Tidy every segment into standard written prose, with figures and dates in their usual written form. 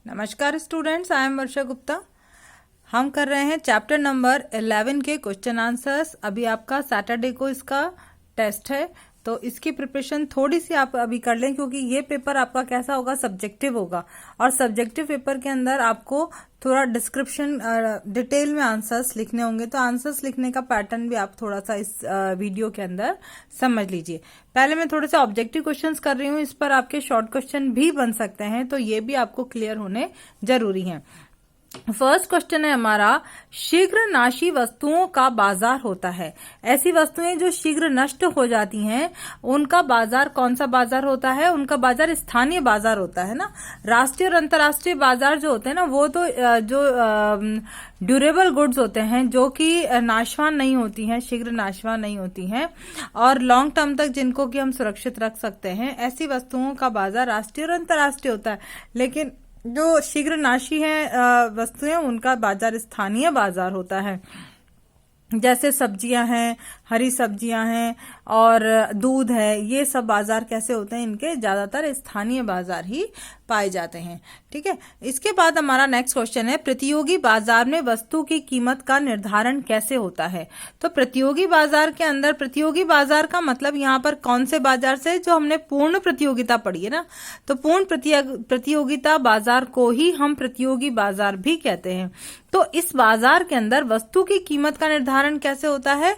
नमस्कार students, I am वर्षा गुप्ता। हम कर रहे हैं चैप्टर नंबर 11 के क्वेश्चन आंसर्स। अभी आपका सैटरडे को इसका टेस्ट है, तो इसकी प्रिपरेशन थोड़ी सी आप अभी कर लें, क्योंकि ये पेपर आपका कैसा होगा, सब्जेक्टिव होगा। और सब्जेक्टिव पेपर के अंदर आपको थोड़ा डिस्क्रिप्शन डिटेल में आंसर्स लिखने होंगे, तो आंसर्स लिखने का पैटर्न भी आप थोड़ा सा इस वीडियो के अंदर समझ लीजिए। पहले मैं थोड़े से ऑब्जेक्टिव क्वेश्चंस कर रही हूँ, इस पर आपके शॉर्ट क्वेश्चन भी बन सकते हैं, तो ये भी आपको क्लियर होने जरूरी है। फर्स्ट क्वेश्चन है हमारा, शीघ्र नाशी वस्तुओं का बाजार होता है। ऐसी वस्तुएं जो शीघ्र नष्ट हो जाती हैं, उनका बाजार कौन सा बाजार होता है? उनका बाजार स्थानीय बाजार होता है ना। राष्ट्रीय और अंतर्राष्ट्रीय बाजार जो होते हैं ना, वो तो जो ड्यूरेबल गुड्स होते हैं, जो कि नाशवान नहीं होती हैं, शीघ्र नाशवान नहीं होती हैं, और लॉन्ग टर्म तक जिनको कि हम सुरक्षित रख सकते हैं, ऐसी वस्तुओं का बाजार राष्ट्रीय और अंतर्राष्ट्रीय होता है। लेकिन जो शीघ्र नाशी है वस्तुएं, उनका बाजार स्थानीय बाजार होता है। जैसे सब्जियां हैं, हरी सब्जियां हैं और दूध है, ये सब बाजार कैसे होते हैं? इनके ज्यादातर स्थानीय बाजार ही पाए जाते हैं। ठीक है, इसके बाद हमारा नेक्स्ट क्वेश्चन है, प्रतियोगी बाजार में वस्तु की कीमत का निर्धारण कैसे होता है? तो प्रतियोगी बाजार के अंदर, प्रतियोगी बाजार का मतलब यहाँ पर कौन से बाजार से? जो हमने पूर्ण प्रतियोगिता पढ़ी है ना, तो पूर्ण प्रतियोगिता बाजार को ही हम प्रतियोगी बाजार भी कहते हैं। तो इस बाजार के अंदर वस्तु की कीमत का निर्धारण कैसे होता है?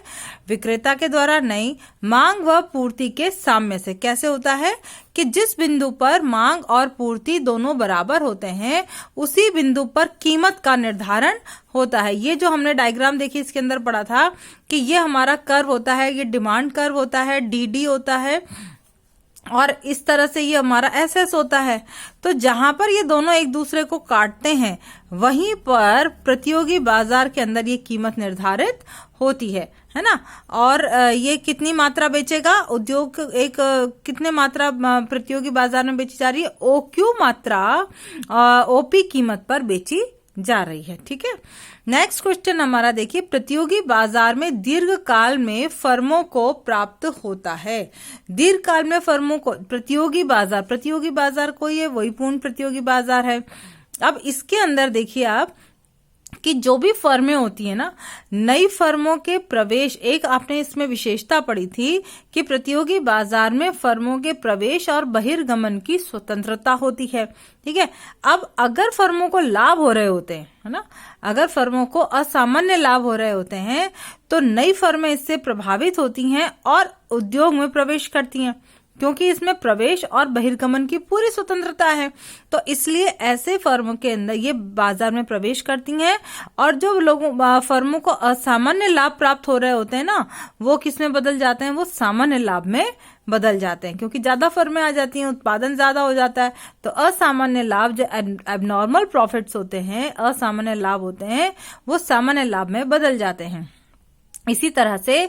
विक्रेता के द्वारा नहीं, मांग व पूर्ति के साम्य से। कैसे होता है कि जिस बिंदु पर मांग और पूर्ति दोनों बराबर होते हैं, उसी बिंदु पर कीमत का निर्धारण होता है। ये जो हमने डायग्राम देखी, इसके अंदर पढ़ा था कि ये हमारा कर्व होता है, ये डिमांड कर्व होता है, डीडी होता है, और इस तरह से ये हमारा एसएस होता है। तो जहां पर ये दोनों एक दूसरे को काटते हैं, वहीं पर प्रतियोगी बाजार के अंदर ये कीमत निर्धारित होती है ना। और ये कितनी मात्रा बेचेगा उद्योग, एक कितने मात्रा प्रतियोगी बाजार में बेची जा रही है? ओक्यू मात्रा ओपी कीमत पर बेची जा रही है। ठीक है, नेक्स्ट क्वेश्चन हमारा देखिए, प्रतियोगी बाजार में दीर्घकाल में फर्मों को प्राप्त होता है। दीर्घकाल में फर्मों को प्रतियोगी बाजार को ये वही पूर्ण प्रतियोगी बाजार है। अब इसके अंदर देखिए आप कि जो भी फर्में होती है ना, नई फर्मों के प्रवेश, एक आपने इसमें विशेषता पढ़ी थी कि प्रतियोगी बाजार में फर्मों के प्रवेश और बहिर्गमन की स्वतंत्रता होती है। ठीक है, अब अगर फर्मों को लाभ हो रहे होते हैं, है ना, अगर फर्मों को असामान्य लाभ हो रहे होते हैं, तो नई फर्में इससे प्रभावित होती हैं और उद्योग में प्रवेश करती हैं, क्योंकि इसमें प्रवेश और बहिर्गमन की पूरी स्वतंत्रता है। तो इसलिए ऐसे फर्मों के अंदर ये बाजार में प्रवेश करती हैं, और जो लोगों फर्मों को असामान्य लाभ प्राप्त हो रहे होते हैं ना, वो किस में बदल जाते हैं? वो सामान्य लाभ में बदल जाते हैं, क्योंकि ज्यादा फर्में आ जाती हैं, उत्पादन ज्यादा हो जाता है। तो असामान्य लाभ, जो एबनॉर्मल प्रॉफिट्स होते हैं, असामान्य लाभ होते हैं, वो सामान्य लाभ में बदल जाते हैं। इसी तरह से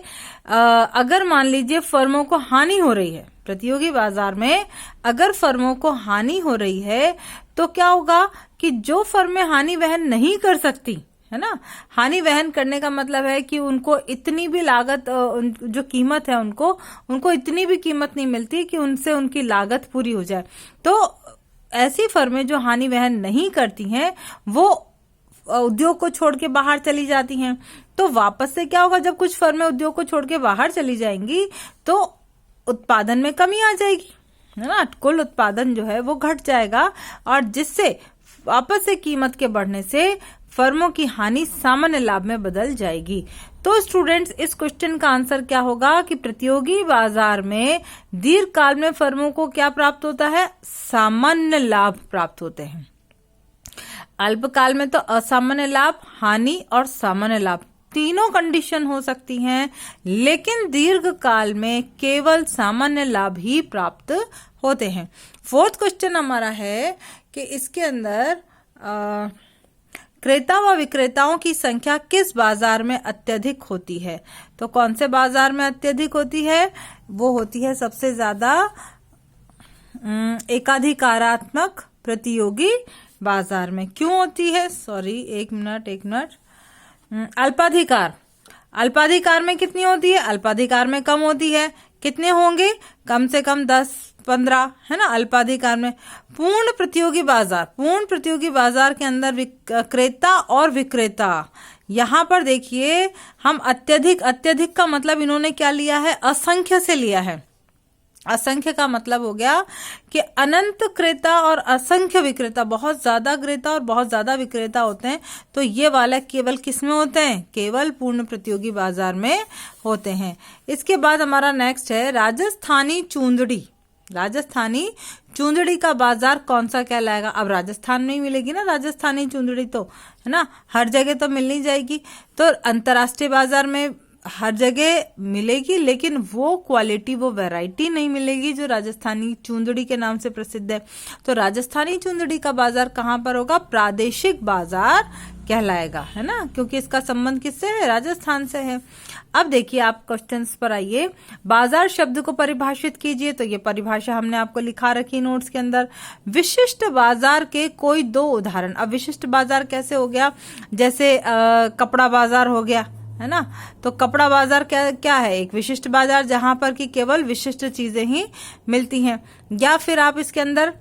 अगर मान लीजिए फर्मों को हानि हो रही है, प्रतियोगी बाजार में अगर फर्मों को हानि हो रही है, तो क्या होगा कि जो फर्में हानि वहन नहीं कर सकती, है ना, हानि वहन करने का मतलब है कि उनको इतनी भी लागत, जो कीमत है, उनको इतनी भी कीमत नहीं मिलती कि उनसे उनकी लागत पूरी हो जाए। तो ऐसी फर्में जो हानि वहन नहीं करती हैं, वो उद्योग को छोड़ के बाहर चली जाती हैं। तो वापस से क्या होगा, जब कुछ फर्में उद्योग को छोड़ के बाहर चली जाएंगी, तो उत्पादन में कमी आ जाएगी, है ना, कुल उत्पादन जो है वो घट जाएगा, और जिससे वापस से कीमत के बढ़ने से फर्मों की हानि सामान्य लाभ में बदल जाएगी। तो स्टूडेंट्स, इस क्वेश्चन का आंसर क्या होगा कि प्रतियोगी बाजार में दीर्घकाल में फर्मों को क्या प्राप्त होता है? सामान्य लाभ प्राप्त होते हैं। अल्पकाल में तो असामान्य लाभ, हानि और सामान्य लाभ तीनों कंडीशन हो सकती हैं, लेकिन दीर्घकाल में केवल सामान्य लाभ ही प्राप्त होते हैं। फोर्थ क्वेश्चन हमारा है कि इसके अंदर क्रेता व विक्रेताओं की संख्या किस बाजार में अत्यधिक होती है? तो कौन से बाजार में अत्यधिक होती है? वो होती है सबसे ज्यादा एकाधिकारात्मक प्रतियोगी बाजार में। क्यों होती है? सॉरी, एक मिनट। अल्पाधिकार में कितनी होती है? अल्पाधिकार में कम होती है। कितने होंगे? कम से कम 10, 15 है ना अल्पाधिकार में। पूर्ण प्रतियोगी बाजार, पूर्ण प्रतियोगी बाजार के अंदर क्रेता और विक्रेता, यहाँ पर देखिए हम अत्यधिक, अत्यधिक का मतलब इन्होंने क्या लिया है, असंख्य से लिया है। असंख्य का मतलब हो गया कि अनंत क्रेता और असंख्य विक्रेता, बहुत ज्यादा क्रेता और बहुत ज्यादा विक्रेता होते हैं। तो ये वाला केवल किस में होते हैं, केवल पूर्ण प्रतियोगी बाजार में होते हैं। इसके बाद हमारा नेक्स्ट है राजस्थानी चूंदड़ी। राजस्थानी चूंदड़ी का बाजार कौन सा कहलाएगा? अब राजस्थान में ही मिलेगी ना राजस्थानी चूंदड़ी, तो है ना, हर जगह तो मिल नहीं जाएगी। तो अंतर्राष्ट्रीय बाजार में हर जगह मिलेगी, लेकिन वो क्वालिटी, वो वैरायटी नहीं मिलेगी जो राजस्थानी चूंदड़ी के नाम से प्रसिद्ध है। तो राजस्थानी चूंदड़ी का बाजार कहाँ पर होगा? प्रादेशिक बाजार कहलाएगा, है ना, क्योंकि इसका संबंध किससे है? राजस्थान से है। अब देखिए आप क्वेश्चंस पर आइए। बाजार शब्द को परिभाषित कीजिए। तो ये परिभाषा हमने आपको लिखा रखी नोट्स के अंदर। विशिष्ट बाजार के कोई 2 उदाहरण। अब विशिष्ट बाजार कैसे हो गया? जैसे कपड़ा बाजार हो गया, है ना। तो कपड़ा बाजार क्या है? एक विशिष्ट बाजार जहां पर कि केवल विशिष्ट चीजें ही मिलती हैं। या फिर आप इसके अंदर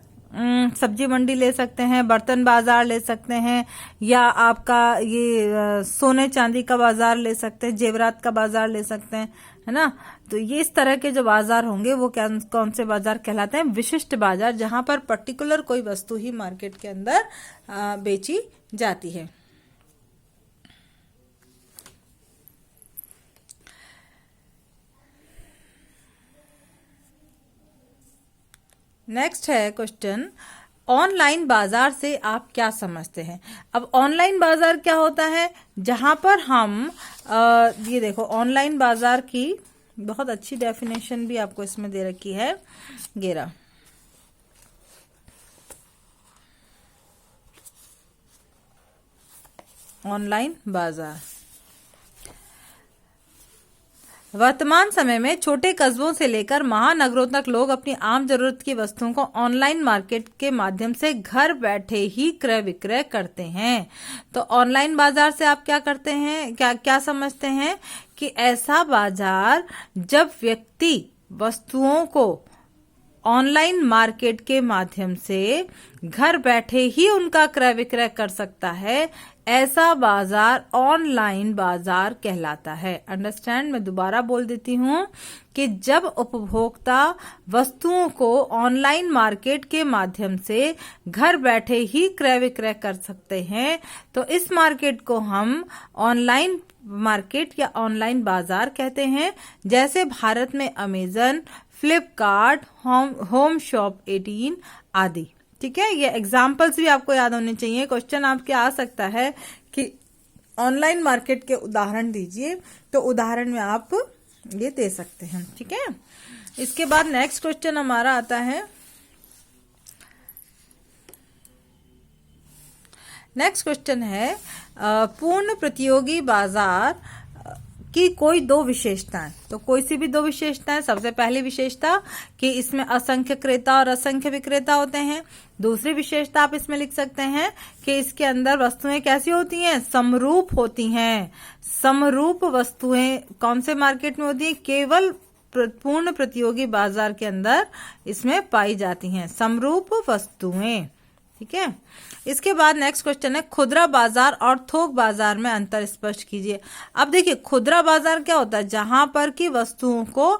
सब्जी मंडी ले सकते हैं, बर्तन बाजार ले सकते हैं, या आपका ये सोने चांदी का बाजार ले सकते हैं, जेवरात का बाजार ले सकते हैं, है ना। तो ये इस तरह के जो बाजार होंगे वो कौन से बाजार कहलाते हैं? विशिष्ट बाजार, जहां पर पर्टिकुलर कोई वस्तु ही मार्केट के अंदर बेची जाती है। नेक्स्ट है क्वेश्चन, ऑनलाइन बाजार से आप क्या समझते हैं? अब ऑनलाइन बाजार क्या होता है? जहां पर हम ये देखो, ऑनलाइन बाजार की बहुत अच्छी डेफिनेशन भी आपको इसमें दे रखी है। गेरा ऑनलाइन बाजार वर्तमान समय में छोटे कस्बों से लेकर महानगरों तक लोग अपनी आम जरूरत की वस्तुओं को ऑनलाइन मार्केट के माध्यम से घर बैठे ही क्रय विक्रय करते हैं। तो ऑनलाइन बाजार से आप क्या करते हैं, क्या समझते हैं? कि ऐसा बाजार जब व्यक्ति वस्तुओं को ऑनलाइन मार्केट के माध्यम से घर बैठे ही उनका क्रय विक्रय कर सकता है, ऐसा बाजार ऑनलाइन बाजार कहलाता है। अंडरस्टैंड? मैं दोबारा बोल देती हूँ कि जब उपभोक्ता वस्तुओं को ऑनलाइन मार्केट के माध्यम से घर बैठे ही क्रय विक्रय कर सकते हैं, तो इस मार्केट को हम ऑनलाइन मार्केट या ऑनलाइन बाजार कहते हैं। जैसे भारत में अमेजन, फ्लिपकार्ट, होम शॉप 18 आदि। ठीक है, ये एग्जाम्पल्स भी आपको याद होने चाहिए। क्वेश्चन आपके आ सकता है कि ऑनलाइन मार्केट के उदाहरण दीजिए, तो उदाहरण में आप ये दे सकते हैं। ठीक है, इसके बाद नेक्स्ट क्वेश्चन हमारा आता है, नेक्स्ट क्वेश्चन है पूर्ण प्रतियोगी बाजार की कोई 2 विशेषताएं। तो कोई सी भी 2 विशेषताएं। सबसे पहली विशेषता कि इसमें असंख्य क्रेता और असंख्य विक्रेता होते हैं। दूसरी विशेषता आप इसमें लिख सकते हैं कि इसके अंदर वस्तुएं कैसी होती हैं? समरूप होती हैं। समरूप वस्तुएं कौन से मार्केट में होती हैं? केवल पूर्ण प्रतियोगी बाजार के अंदर इसमें पाई जाती हैं समरूप वस्तुएं। ठीक है, इसके बाद नेक्स्ट क्वेश्चन है, खुदरा बाजार और थोक बाजार में अंतर स्पष्ट कीजिए। अब देखिए, खुदरा बाजार क्या होता है? जहां पर की वस्तुओं को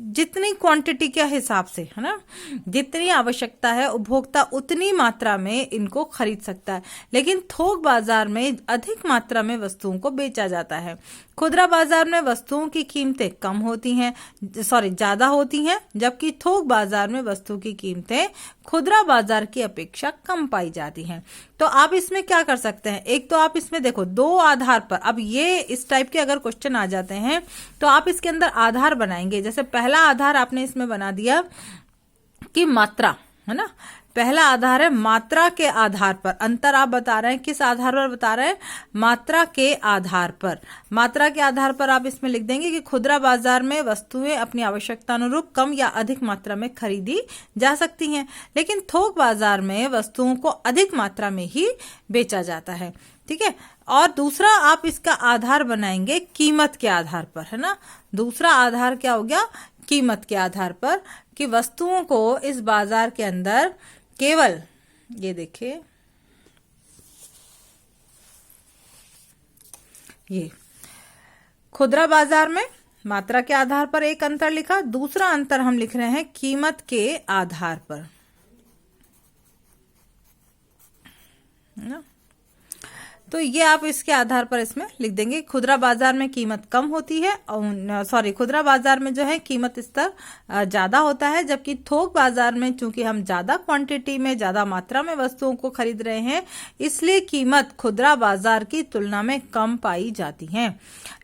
जितनी क्वांटिटी के हिसाब से, है ना, जितनी आवश्यकता है उपभोक्ता उतनी मात्रा में इनको खरीद सकता है। लेकिन थोक बाजार में अधिक मात्रा में वस्तुओं को बेचा जाता है। खुदरा बाजार में वस्तुओं की कीमतें कम होती हैं, ज्यादा होती हैं, जबकि थोक बाजार में वस्तु की कीमतें खुदरा बाजार की अपेक्षा कम पाई जाती हैं। तो आप इसमें क्या कर सकते हैं? एक तो आप इसमें देखो 2 आधार पर, अब ये इस टाइप के अगर क्वेश्चन आ जाते हैं तो आप इसके अंदर आधार बनाएंगे। जैसे पहला आधार आपने इसमें बना दिया कि मात्रा, है ना, पहला आधार है मात्रा के आधार पर। अंतर आप बता रहे हैं, किस आधार पर बता रहे हैं? मात्रा के आधार पर। मात्रा के आधार पर आप इसमें लिख देंगे कि खुदरा बाजार में वस्तुएं अपनी आवश्यकता अनुरूप कम या अधिक मात्रा में खरीदी जा सकती हैं, लेकिन थोक बाजार में वस्तुओं को अधिक मात्रा में ही बेचा जाता है। ठीक है, और दूसरा आप इसका आधार बनाएंगे कीमत के आधार पर, है ना। दूसरा आधार क्या हो गया, कीमत के आधार पर, कि वस्तुओं को इस बाजार के अंदर केवल, ये देखिए ये खुदरा बाजार में मात्रा के आधार पर एक अंतर लिखा, दूसरा अंतर हम लिख रहे हैं कीमत के आधार पर, ना। तो ये आप इसके आधार पर इसमें लिख देंगे। खुदरा बाजार में कीमत कम होती है, खुदरा बाजार में जो है कीमत स्तर ज्यादा होता है, जबकि थोक बाजार में चूंकि हम ज्यादा क्वांटिटी में, ज्यादा मात्रा में वस्तुओं को खरीद रहे हैं, इसलिए कीमत खुदरा बाजार की तुलना में कम पाई जाती है।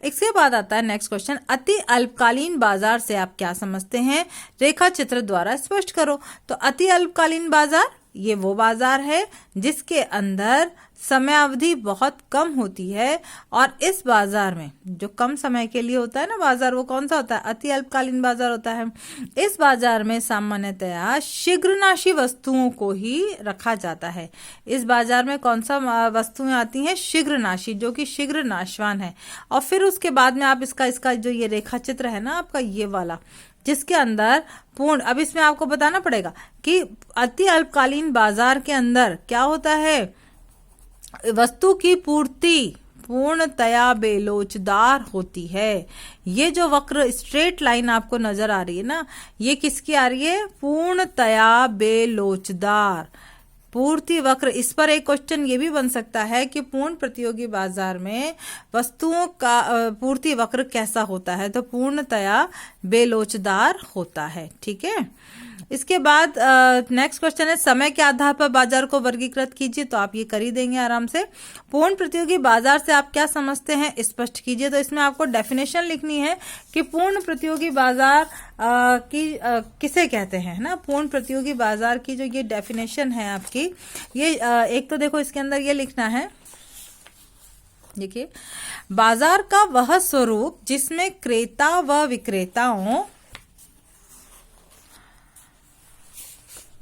इसके बाद आता है नेक्स्ट क्वेश्चन, अति अल्पकालीन बाजार से आप क्या समझते हैं, रेखा चित्र द्वारा स्पष्ट करो। तो अति अल्पकालीन बाजार ये वो बाजार है जिसके अंदर समयावधि बहुत कम होती है, और इस बाजार में जो कम समय के लिए होता है ना बाजार, वो कौन सा होता है, अति अल्पकालीन बाजार होता है। इस बाजार में सामान्यतया शीघ्रनाशी वस्तुओं को ही रखा जाता है। इस बाजार में कौन सा वस्तुएं आती हैं, शीघ्रनाशी, जो कि शीघ्र नाशवान है। और फिर उसके बाद में आप इसका जो ये रेखा चित्र है ना आपका, ये वाला, जिसके अंदर पूर्ण, अब इसमें आपको बताना पड़ेगा कि अति अल्पकालीन बाजार के अंदर क्या होता है, वस्तु की पूर्ति पूर्णतया बेलोचदार होती है। ये जो वक्र स्ट्रेट लाइन आपको नजर आ रही है ना, ये किसकी आ रही है, पूर्णतया बेलोचदार पूर्ति वक्र। इस पर एक क्वेश्चन ये भी बन सकता है कि पूर्ण प्रतियोगी बाजार में वस्तुओं का पूर्ति वक्र कैसा होता है, तो पूर्णतया बेलोचदार होता है, ठीक है। इसके बाद नेक्स्ट क्वेश्चन है, समय के आधार पर बाजार को वर्गीकृत कीजिए। तो आप ये कर ही देंगे आराम से। पूर्ण प्रतियोगी बाजार से आप क्या समझते हैं, स्पष्ट कीजिए। तो इसमें आपको डेफिनेशन लिखनी है कि पूर्ण प्रतियोगी बाजार किसे कहते हैं, ना। पूर्ण प्रतियोगी बाजार की जो ये डेफिनेशन है आपकी, ये एक तो देखो इसके अंदर ये लिखना है, देखिए, बाजार का वह स्वरूप जिसमें क्रेता व विक्रेताओं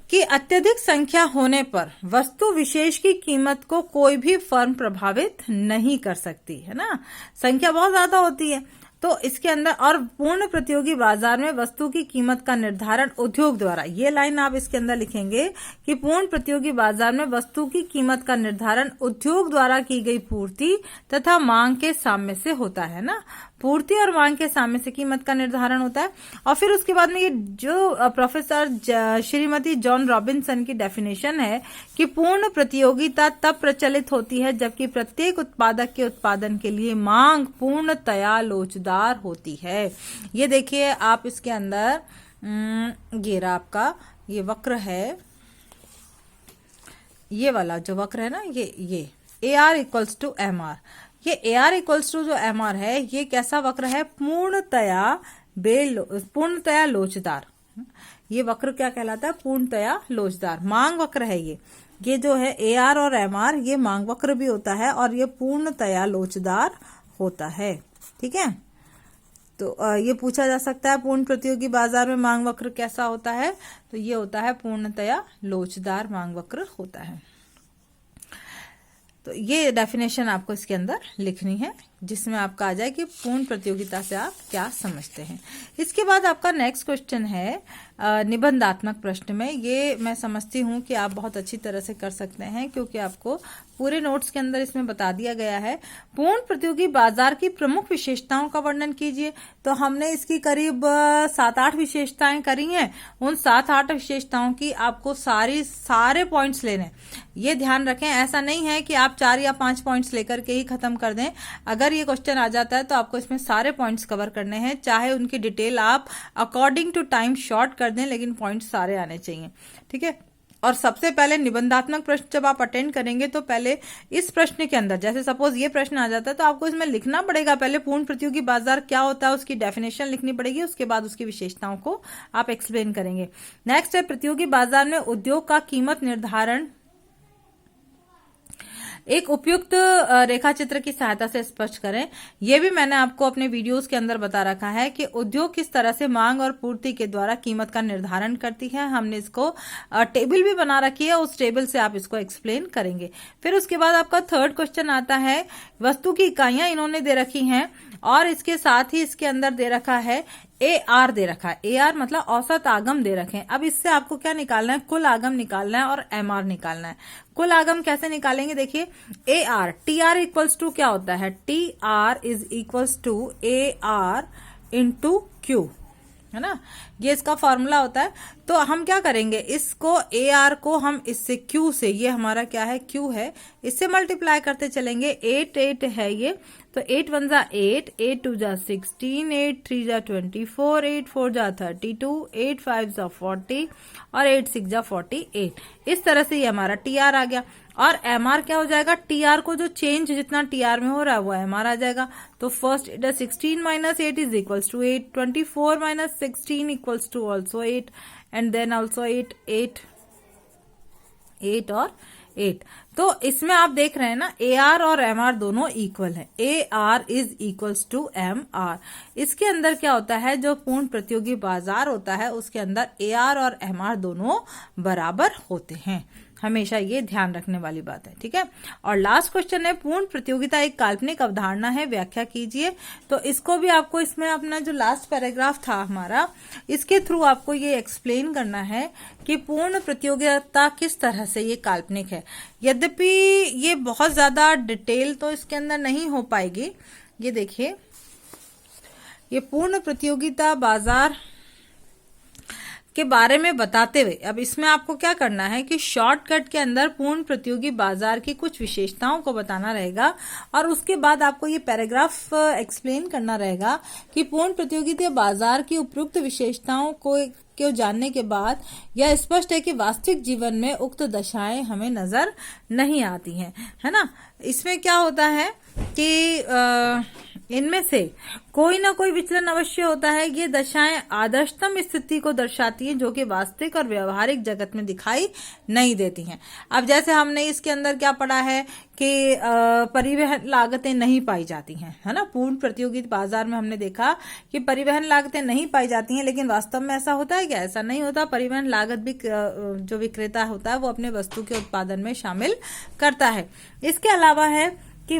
की अत्यधिक संख्या होने पर वस्तु विशेष की कीमत को कोई भी फर्म प्रभावित नहीं कर सकती, है ना। संख्या बहुत ज्यादा होती है तो इसके अंदर, और पूर्ण प्रतियोगी बाजार में वस्तु की कीमत का निर्धारण उद्योग द्वारा, ये लाइन आप इसके अंदर लिखेंगे कि पूर्ण प्रतियोगी बाजार में वस्तु की कीमत का निर्धारण उद्योग द्वारा की गई पूर्ति तथा मांग के साम्य से होता है, ना। पूर्ति और मांग के साम्य से कीमत का निर्धारण होता है। और फिर उसके बाद में ये जो प्रोफेसर श्रीमती जॉन रॉबिन्सन की डेफिनेशन है कि पूर्ण प्रतियोगिता तब प्रचलित होती है जबकि प्रत्येक उत्पादक के उत्पादन के लिए मांग पूर्णतया लोचदार होती है। ये देखिए आप इसके अंदर ये रहा आपका ये वक्र है, ये वाला जो वक्र है ना, ये AR इक्वल्स टू MR, ये AR इक्वल्स टू जो MR है, ये कैसा वक्र है, पूर्णतया लोचदार। ये वक्र क्या कहलाता है, पूर्णतया लोचदार। मांग वक्र है ये जो है AR और MR, ये मांग वक्र भी होता है और ये पूर्णतया लोचदार होता है, ठीक है। तो ये पूछा जा सकता है पूर्ण प्रतियोगी बाजार में मांग वक्र कैसा होता है, तो ये होता है पूर्णतया लोचदार मांग वक्र होता है। तो ये डेफिनेशन आपको इसके अंदर लिखनी है जिसमें आपका आ जाए कि पूर्ण प्रतियोगिता से आप क्या समझते हैं। इसके बाद आपका नेक्स्ट क्वेश्चन है निबंधात्मक प्रश्न में। ये मैं समझती हूँ कि आप बहुत अच्छी तरह से कर सकते हैं क्योंकि आपको पूरे नोट्स के अंदर इसमें बता दिया गया है। पूर्ण प्रतियोगी बाजार की प्रमुख विशेषताओं का वर्णन कीजिए। तो हमने इसकी करीब 7-8 विशेषताएं करी हैं। उन 7-8 विशेषताओं की आपको सारे पॉइंट्स लेने। ये ध्यान रखें, ऐसा नहीं है कि आप 4 या 5 पॉइंट्स लेकर के ही खत्म कर दें। अगर ये क्वेश्चन आ जाता है तो आपको इसमें सारे पॉइंट्स कवर करने हैं, चाहे उनकी डिटेल आप अकॉर्डिंग टू टाइम शॉर्ट कर दें, लेकिन पॉइंट्स सारे आने चाहिए, ठीक है। और सबसे पहले निबंधात्मक प्रश्न जब आप अटेंड करेंगे तो पहले इस प्रश्न के अंदर, जैसे सपोज ये प्रश्न आ जाता है तो आपको इसमें लिखना पड़ेगा पहले पूर्ण प्रतियोगी बाजार क्या होता है, उसकी डेफिनेशन लिखनी पड़ेगी, उसके बाद उसकी विशेषताओं को आप एक्सप्लेन करेंगे। नेक्स्ट है प्रतियोगी बाजार में उद्योग का कीमत निर्धारण एक उपयुक्त रेखा चित्र की सहायता से स्पष्ट करें। यह भी मैंने आपको अपने वीडियोस के अंदर बता रखा है कि उद्योग किस तरह से मांग और पूर्ति के द्वारा कीमत का निर्धारण करती है। हमने इसको टेबल भी बना रखी है, उस टेबल से आप इसको एक्सप्लेन करेंगे। फिर उसके बाद आपका थर्ड क्वेश्चन आता है, वस्तु की इकाइयां इन्होंने दे रखी हैं और इसके साथ ही इसके अंदर दे रखा है AR दे रखा है। AR मतलब औसत आगम दे रखे हैं। अब इससे आपको क्या निकालना है, कुल आगम निकालना है और MR निकालना है। कुल आगम कैसे निकालेंगे, देखिए AR TR इक्वल्स टू क्या होता है, TR is equals to AR into Q, है ना, ये इसका फॉर्मूला होता है। तो हम क्या करेंगे, इसको AR को हम इससे Q से, ये हमारा क्या है Q है, इससे मल्टीप्लाई करते चलेंगे। 8 है ये, तो 8 1 जा 8, 8 2 जा 16, 8 3 जा 24, 8 4 जा 32, 8 5 जा 40 और 8 6 जा 48। इस तरह से ये हमारा TR आ गया। और MR क्या हो जाएगा, TR को जो चेंज जितना TR में हो रहा है वो MR आ जाएगा। तो first it 16 minus 8 is equals to 8, 24 minus 16 equals to also 8 and then also 8 और 8। तो इसमें आप देख रहे हैं ना, AR और MR दोनों इक्वल है। AR is equals to MR। इसके अंदर क्या होता है, जो पूर्ण प्रतियोगी बाजार होता है उसके अंदर AR और MR दोनों बराबर होते हैं। हमेशा ये ध्यान रखने वाली बात है, ठीक है। और लास्ट क्वेश्चन है, पूर्ण प्रतियोगिता एक काल्पनिक अवधारणा है, व्याख्या कीजिए। तो इसको भी आपको, इसमें अपना जो लास्ट पैराग्राफ था हमारा, इसके थ्रू आपको ये एक्सप्लेन करना है कि पूर्ण प्रतियोगिता किस तरह से ये काल्पनिक है। यद्यपि ये बहुत ज्यादा डिटेल तो इसके अंदर नहीं हो पाएगी। ये देखिए, ये पूर्ण प्रतियोगिता बाजार के बारे में बताते हुए अब इसमें आपको क्या करना है कि शॉर्टकट के अंदर पूर्ण प्रतियोगी बाजार की कुछ विशेषताओं को बताना रहेगा और उसके बाद आपको ये पैराग्राफ एक्सप्लेन करना रहेगा कि पूर्ण प्रतियोगिता बाजार की उपयुक्त विशेषताओं को जानने के बाद यह स्पष्ट है कि वास्तविक जीवन में उक्त दशाएं हमें नजर नहीं आती हैं, है ना। इसमें क्या होता है कि इनमें से कोई ना कोई विचलन अवश्य होता है। ये दशाएं आदर्शतम स्थिति को दर्शाती हैं जो कि वास्तविक और व्यवहारिक जगत में दिखाई नहीं देती हैं। अब जैसे हमने इसके अंदर क्या पढ़ा है कि परिवहन लागतें नहीं पाई जाती हैं, है ना। पूर्ण प्रतियोगी बाजार में हमने देखा कि परिवहन लागतें नहीं पाई जाती हैं, लेकिन वास्तव में ऐसा होता है क्या, ऐसा नहीं होता। परिवहन लागत भी जो विक्रेता होता है वो अपने वस्तु के उत्पादन में शामिल करता है। इसके अलावा है कि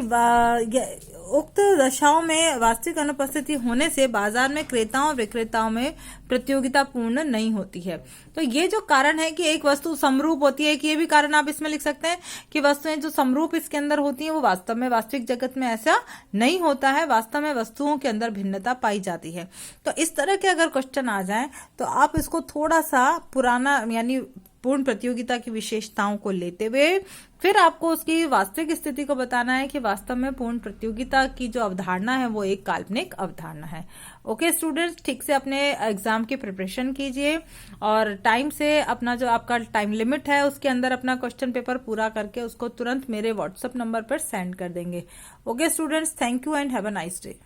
उक्त दशाओं में वास्तविक अनुपस्थिति होने से बाजार में क्रेताओं और विक्रेताओं में प्रतियोगिता पूर्ण नहीं होती है। तो ये जो कारण है कि एक वस्तु समरूप होती है, कि ये भी कारण आप इसमें लिख सकते हैं कि वस्तुएं जो समरूप इसके अंदर होती हैं वो वास्तव में वास्तविक जगत में ऐसा नहीं होता है। वास्तव में वस्तुओं के अंदर भिन्नता पाई जाती है। तो इस तरह के अगर क्वेश्चन आ जाए तो आप इसको थोड़ा सा पुराना, यानी पूर्ण प्रतियोगिता की विशेषताओं को लेते हुए फिर आपको उसकी वास्तविक स्थिति को बताना है कि वास्तव में पूर्ण प्रतियोगिता की जो अवधारणा है वो एक काल्पनिक अवधारणा है। ओके स्टूडेंट्स, ठीक से अपने एग्जाम की प्रिपरेशन कीजिए और टाइम से अपना जो आपका टाइम लिमिट है उसके अंदर अपना क्वेश्चन पेपर पूरा करके उसको तुरंत मेरे व्हाट्सएप नंबर पर सेंड कर देंगे। Okay students, thank you and have a nice day.